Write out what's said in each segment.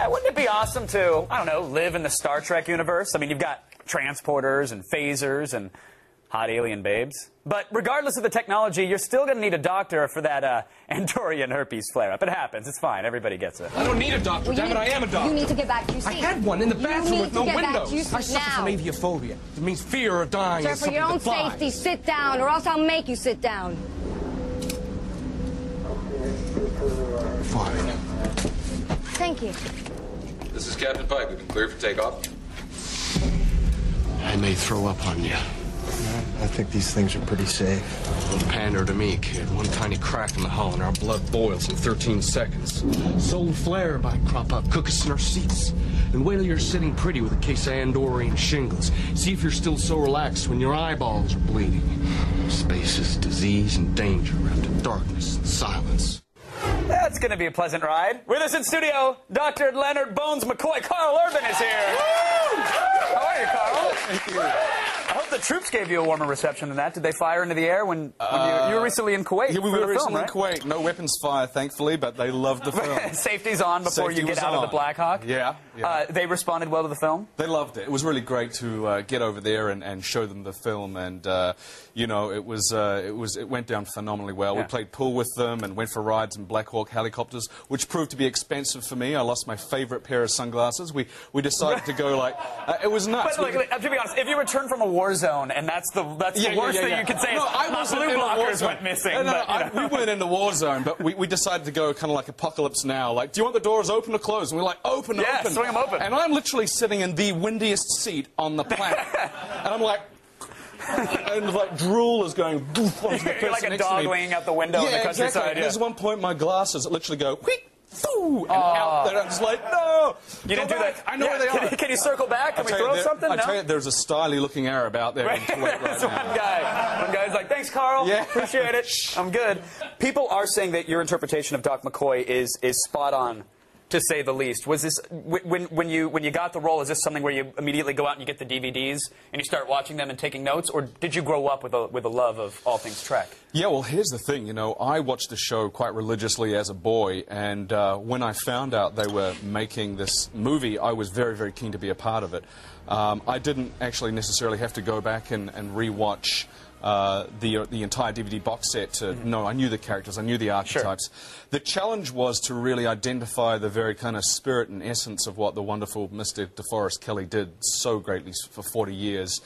Wouldn't it be awesome to, I don't know, live in the Star Trek universe? I mean, you've got transporters and phasers and hot alien babes. But regardless of the technology, you're still going to need a doctor for that Andorian herpes flare-up. It happens. It's fine. Everybody gets it. I don't need a doctor. Damn it, I am a doctor. You need to get back to your seat. I had one in the bathroom with no windows. I Now. suffer from aviophobia. It means fear of dying. Sir, for your own safety, sit down, or else I'll make you sit down. Fine. Thank you. This is Captain Pike. We've been cleared for takeoff. I may throw up on you. I think these things are pretty safe. Don't pander to me, kid. One tiny crack in the hull and our blood boils in 13 seconds. Solar flare might crop up, cook us in our seats. And wait till you're sitting pretty with a case of Andorian shingles. See if you're still so relaxed when your eyeballs are bleeding. Space is disease and danger wrapped in darkness and silence. That's going to be a pleasant ride. With us in studio, Dr. Leonard Bones McCoy. Karl Urban is here. Woo! How are you, Karl? Thank you. I hope the troops gave you a warmer reception than that. Did they fire into the air when you were recently in Kuwait? Yeah, we were recently right? in Kuwait. No weapons fired, thankfully, but they loved the film. Safety's on before Safety you get was out of the on. Black Hawk? Yeah. They responded well to the film? They loved it. It was really great to get over there and show them the film, and you know, it went down phenomenally well. Yeah. We played pool with them and went for rides in Black Hawk helicopters, which proved to be expensive for me. I lost my favorite pair of sunglasses. We decided to go like it was nuts. But like, to be honest, if you return from a war zone and that's the worst thing you could say, no, is I wasn't blue in the war blockers zone. went missing. No, but, we weren't in the war zone, but we decided to go kind of like Apocalypse Now. Like, do you want the doors open or closed? And we're like, open, yeah, open. swing them open. And I'm literally sitting in the windiest seat on the planet. And I'm like... and like drool is going boof onto the person You're like a next to dog me. leaning out the window in the countryside. Exactly. Yeah. There's one point my glasses literally go wheek, foo, and out there. I'm just like, no. You didn't do that. I know where they are. Can you circle back? Can we throw something? I tell you, there's a styly looking Arab out there in Kuwait right now. One guy's like, thanks, Karl. Yeah. Appreciate it. I'm good. People are saying that your interpretation of Doc McCoy is spot on, to say the least. Was this when you got the role? Is this something where you immediately go out and you get the DVDs and you start watching them and taking notes, or did you grow up with a love of all things Trek? Yeah, well, here's the thing. You know, I watched the show quite religiously as a boy, and when I found out they were making this movie, I was very, very keen to be a part of it. I didn't actually necessarily have to go back and rewatch the entire DVD box set to know. I knew the characters, I knew the archetypes. Sure. The challenge was to really identify the very kind of spirit and essence of what the wonderful Mr. DeForest Kelley did so greatly for 40 years,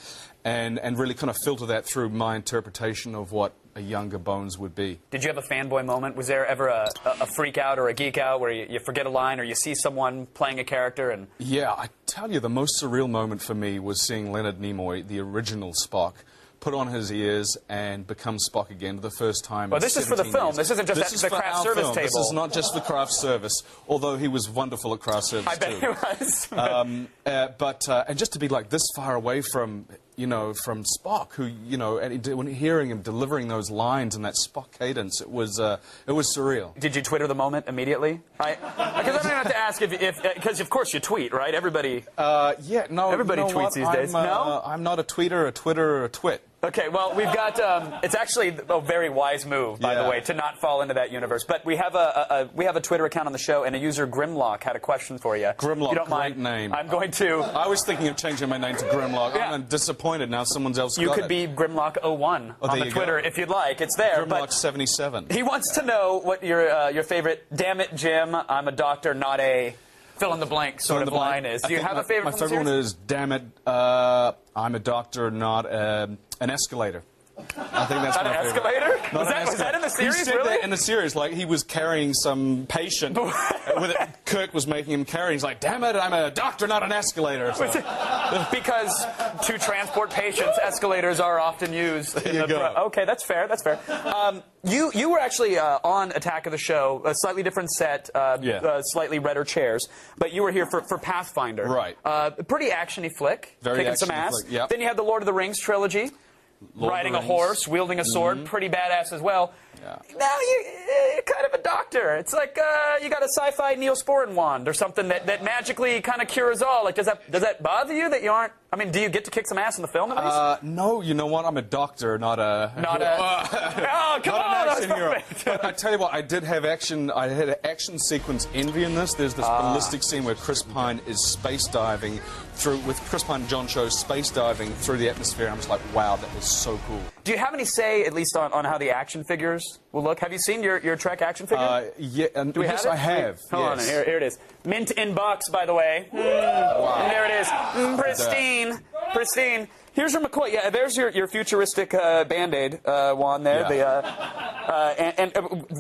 and really kind of filter that through my interpretation of what a younger Bones would be. Did you have a fanboy moment? Was there ever a freak out or a geek out where you forget a line or you see someone playing a character and... Yeah, I tell you, the most surreal moment for me was seeing Leonard Nimoy, the original Spock, put on his ears and become Spock again for the first time. Well, this is for the film. This isn't just the craft service table. This is not just the craft service, although he was wonderful at craft service, too. I bet he was. And just to be like this far away from, you know, from Spock, who, you know, when hearing him delivering those lines in that Spock cadence, it was surreal. Did you Twitter the moment immediately? Because I don't have to ask because of course you tweet, right? Everybody. Yeah, no. Everybody tweets these days. No, I'm not a tweeter, a Twitter, or a twit. Okay, well, we've got, it's actually a very wise move, by the way, to not fall into that universe. But we have a Twitter account on the show, and a user, Grimlock, had a question for you. Grimlock, you don't mind? Name. I'm going to... I was thinking of changing my name to Grimlock. Yeah. I'm disappointed now someone else got it. You could be Grimlock01 on the Twitter if you'd like. It's there. Grimlock77. He wants to know what your favorite, damn it, Jim, I'm a doctor, not a... fill-in-the-blank sort of line is. Do you have a favorite? My favorite one is, damn it, I'm a doctor, not an escalator. I think that's my favorite. Escalator? Was that in the series, he said really? That in the series, like he was carrying some patient. Kirk was making him carry. He's like, damn it, I'm a doctor, not an escalator. So. Because to transport patients, escalators are often used. There you go. Okay, that's fair, that's fair. You were actually on Attack of the Show, a slightly different set, slightly redder chairs, but you were here for Pathfinder. Right. Pretty action-y flick, kicking some ass. Yep. Then you had the Lord of the Rings trilogy. Riding a horse, wielding a sword, pretty badass as well. Now you're kind of a doctor. It's like you got a sci-fi Neosporin wand or something that magically kind of cures all. Like, does that bother you that you aren't? I mean, do you get to kick some ass in the film at least? No, you know what? I'm a doctor, not a... Oh, come on! Not an action hero. But I tell you what, I did have action. I had an action sequence envy in this. There's this ballistic scene where Chris Pine is space diving with Chris Pine and John Cho space diving through the atmosphere. I'm just like, wow, that was so cool. Do you have any say, at least, on how the action figures will look? Have you seen your Trek action figure? Yeah, and Do we yes, have it? I have. Hold on, here it is. Mint in box, by the way. Wow. And there it is. Pristine. Pristine. Here's your McCoy. Yeah, there's your futuristic Band-Aid wand there. Yeah.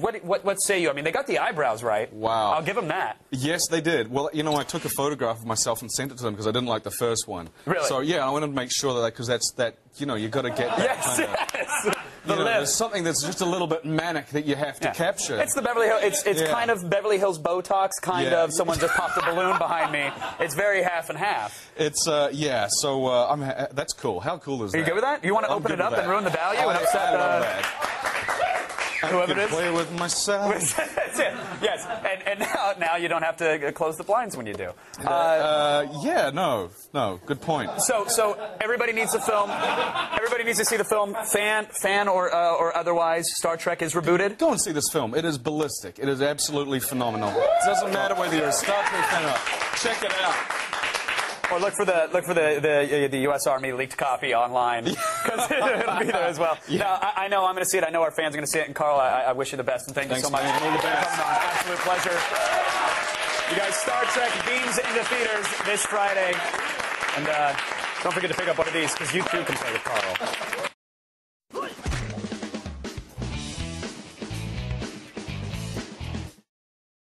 What say you? I mean, they got the eyebrows right. Wow. I'll give them that. Yes, they did. Well, you know, I took a photograph of myself and sent it to them because I didn't like the first one. Really? So, yeah, I wanted to make sure that, because that, you know, you've got to get that Yes, kind of... yes. The You know, lip. there's something that's just a little bit manic that you have to capture. It's the Beverly Hills. It's kind of Beverly Hills Botox, kind of. Someone just popped a balloon behind me. It's very half and half. It's yeah. So that's cool. How cool is that? Are you good with that? You want to open it up and ruin the value and upset I love that. whoever it is? Play with myself. That's it. Yes. And now you don't have to close the blinds when you do. Yeah. No. Good point. So everybody needs the film. Everybody needs to see the film. Fan or otherwise. Star Trek is rebooted. Go and see this film. It is ballistic. It is absolutely phenomenal. It doesn't matter whether you're a Star Trek fan or not. Check it out. Or look for the U.S. Army leaked copy online because it'll be there as well. Yeah. No, I know I'm going to see it. I know our fans are going to see it. And Karl, I wish you the best and thank you so much. Man. All the best. For coming on. Absolute pleasure. You guys, Star Trek beams into theaters this Friday, and don't forget to pick up one of these because you too can play with Karl.